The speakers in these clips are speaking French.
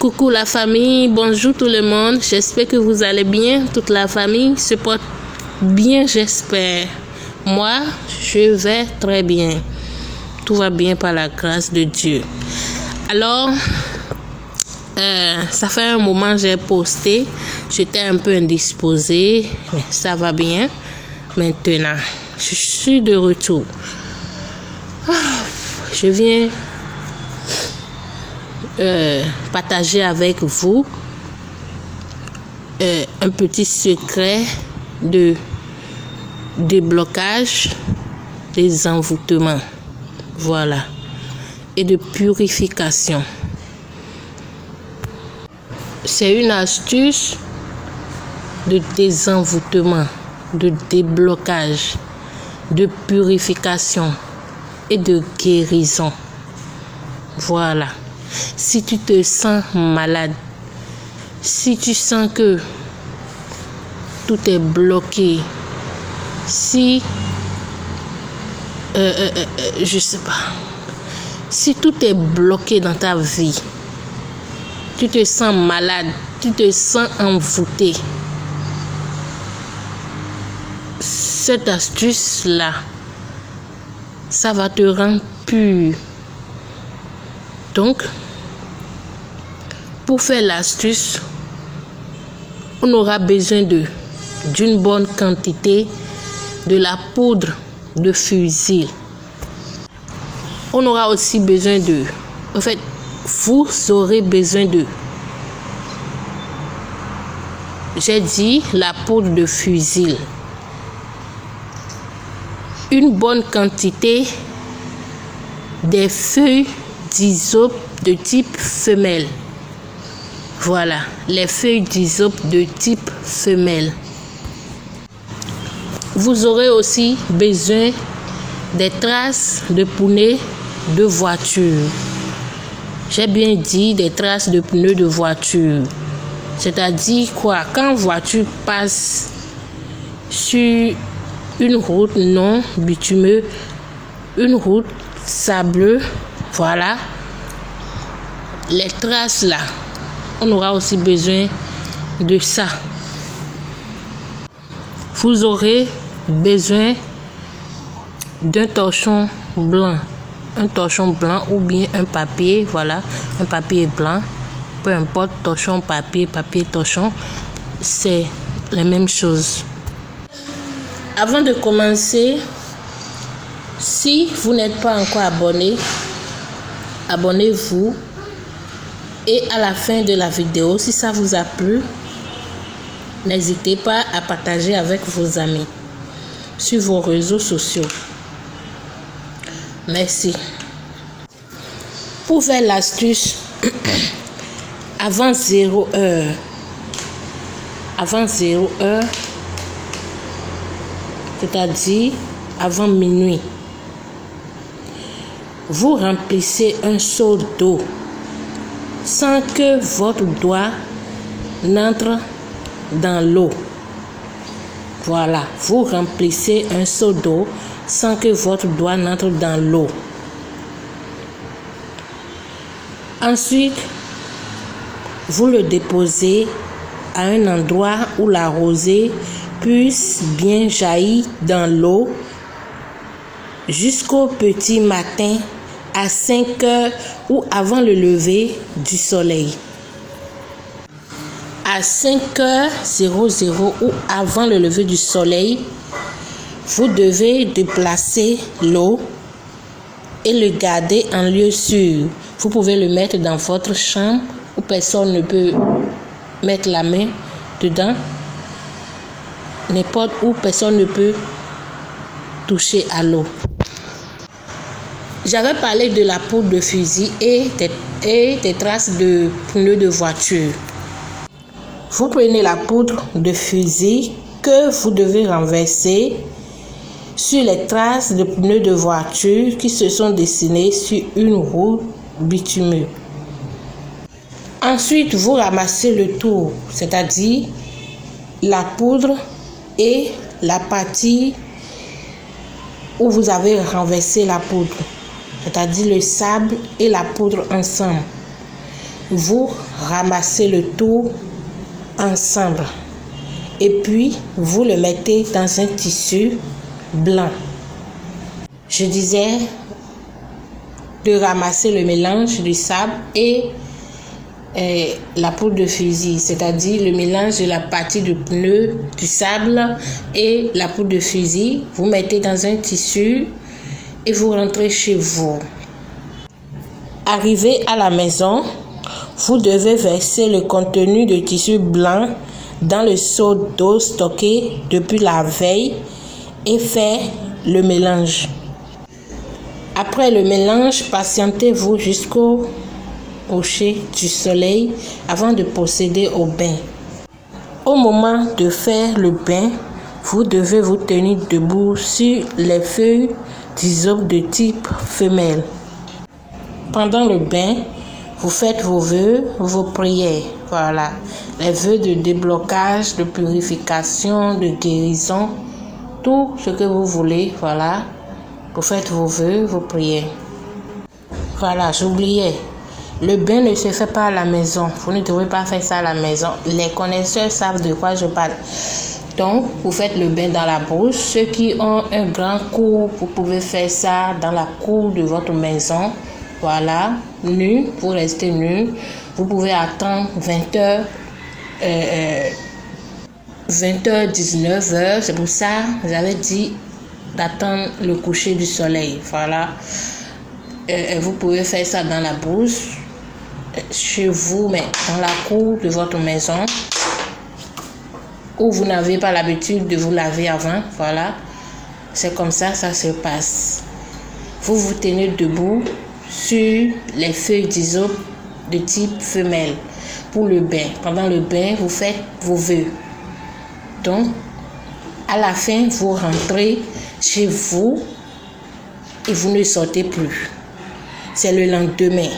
Coucou la famille, bonjour tout le monde, j'espère que vous allez bien, toute la famille se porte bien, j'espère. Moi, je vais très bien, tout va bien par la grâce de Dieu. Alors, ça fait un moment que j'ai posté, j'étais un peu indisposée, mais ça va bien. Maintenant, je suis de retour. Je viens partager avec vous un petit secret de déblocage des envoûtements, voilà, et de purification. C'est une astuce de désenvoûtement, de déblocage, de purification et de guérison. Voilà. Si tu te sens malade, si tu sens que tout est bloqué, si je sais pas, si tout est bloqué dans ta vie, tu te sens malade, tu te sens envoûté, cette astuce là, ça va te rendre pur. Donc, pour faire l'astuce, on aura besoin d'une bonne quantité de la poudre de fusil. On aura aussi besoin vous aurez besoin j'ai dit la poudre de fusil. Une bonne quantité des feuilles d'hysope de type femelle. Voilà, les feuilles d'hysope de type femelle. Vous aurez aussi besoin des traces de pneus de voiture. J'ai bien dit des traces de pneus de voiture. C'est-à-dire quoi? Quand voiture passe sur une route non bitumeuse, une route sableuse, voilà, les traces là, on aura aussi besoin de ça. Vous aurez besoin d'un torchon blanc, ou bien un papier, voilà, un papier blanc, peu importe, torchon, papier, torchon, c'est la même chose. Avant de commencer, si vous n'êtes pas encore abonné, abonnez-vous. Et à la fin de la vidéo, si ça vous a plu, n'hésitez pas à partager avec vos amis sur vos réseaux sociaux. Merci. Pour faire l'astuce, avant 0 heure, c'est-à-dire avant minuit, vous remplissez un seau d'eau sans que votre doigt n'entre dans l'eau. Voilà, vous remplissez un seau d'eau sans que votre doigt n'entre dans l'eau. Ensuite, vous le déposez à un endroit où la rosée puisse bien jaillir dans l'eau jusqu'au petit matin à 5 heures ou avant le lever du soleil. À 5h00 ou avant le lever du soleil, vous devez déplacer l'eau et le garder en lieu sûr. Vous pouvez le mettre dans votre chambre où personne ne peut mettre la main dedans. N'importe où personne ne peut toucher à l'eau. J'avais parlé de la poudre de fusil et des traces de pneus de voiture. Vous prenez la poudre de fusil que vous devez renverser sur les traces de pneus de voiture qui se sont dessinées sur une route bitumeuse. Ensuite, vous ramassez le tout, c'est-à-dire la poudre et la partie où vous avez renversé la poudre, c'est-à-dire le sable et la poudre ensemble. vous ramassez le tout ensemble et puis vous le mettez dans un tissu blanc. Je disais de ramasser le mélange du sable et la poudre de fusil, c'est-à-dire le mélange de la partie du pneu, du sable et la poudre de fusil. Vous mettez dans un tissu et vous rentrez chez vous. Arrivé à la maison, vous devez verser le contenu de tissu blanc dans le seau d'eau stocké depuis la veille et faire le mélange. Après le mélange, patientez-vous jusqu'au coucher du soleil avant de procéder au bain. Au moment de faire le bain, vous devez vous tenir debout sur les feuilles d'hysope de type femelle. Pendant le bain, vous faites vos vœux, vos prières. Voilà, les vœux de déblocage, de purification, de guérison, tout ce que vous voulez. Voilà, vous faites vos vœux, vos prières. Voilà, j'oubliais. Le bain ne se fait pas à la maison. Vous ne devez pas faire ça à la maison. Les connaisseurs savent de quoi je parle. Donc, vous faites le bain dans la brousse. Ceux qui ont un grand cour, vous pouvez faire ça dans la cour de votre maison. Voilà, nu, vous restez nu. Vous pouvez attendre 20h, 19h. C'est pour ça que j'avais dit d'attendre le coucher du soleil. Voilà, vous pouvez faire ça dans la brousse, chez vous, mais dans la cour de votre maison, où vous n'avez pas l'habitude de vous laver avant. Voilà, c'est comme ça, ça se passe. Vous vous tenez debout sur les feuilles d'hysope de type femelle pour le bain. Pendant le bain, vous faites vos vœux. Donc, à la fin, vous rentrez chez vous et vous ne sortez plus. C'est le lendemain.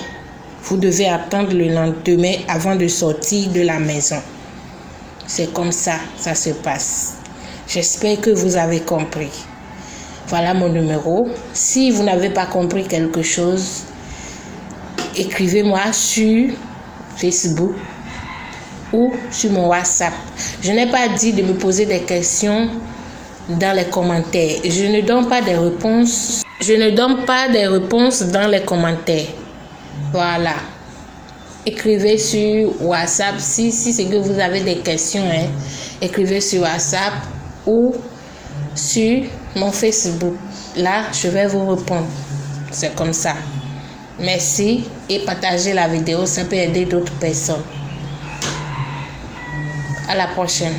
Vous devez attendre le lendemain avant de sortir de la maison. C'est comme ça, ça se passe. J'espère que vous avez compris. Voilà mon numéro. Si vous n'avez pas compris quelque chose, écrivez-moi sur Facebook ou sur mon WhatsApp. Je n'ai pas dit de me poser des questions dans les commentaires. Je ne donne pas des réponses. Je ne donne pas des réponses dans les commentaires. Voilà. Écrivez sur WhatsApp si c'est que vous avez des questions. Écrivez sur WhatsApp ou sur mon Facebook. Là, je vais vous répondre. C'est comme ça. Merci et partagez la vidéo. Ça peut aider d'autres personnes. À la prochaine.